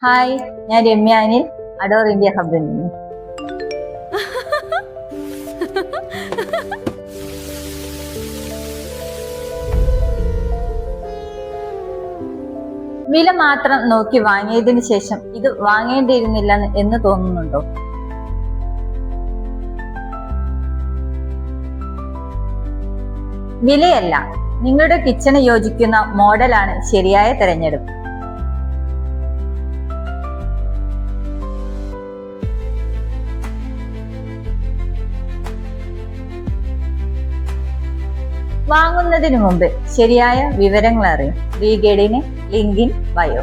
Hi, ഞാൻ Ramya Anil, adore India ഹബിൽ നിന്ന്. വില മാത്രം നോക്കി വാങ്ങിയതിനു ശേഷം ഇത് വാങ്ങേണ്ടിയിരുന്നില്ല എന്ന് തോന്നുന്നുണ്ടോ? വിലയല്ല, നിങ്ങളുടെ കിച്ചണ് യോജിക്കുന്ന മോഡലാണ് ശരിയായ തിരഞ്ഞെടുപ്പ്. വാങ്ങുന്നതിന് മുമ്പ് ശരിയായ വിവരങ്ങൾ അറിയും. വി ഗൈഡിന് ലിങ്ക് ഇൻ ബയോ.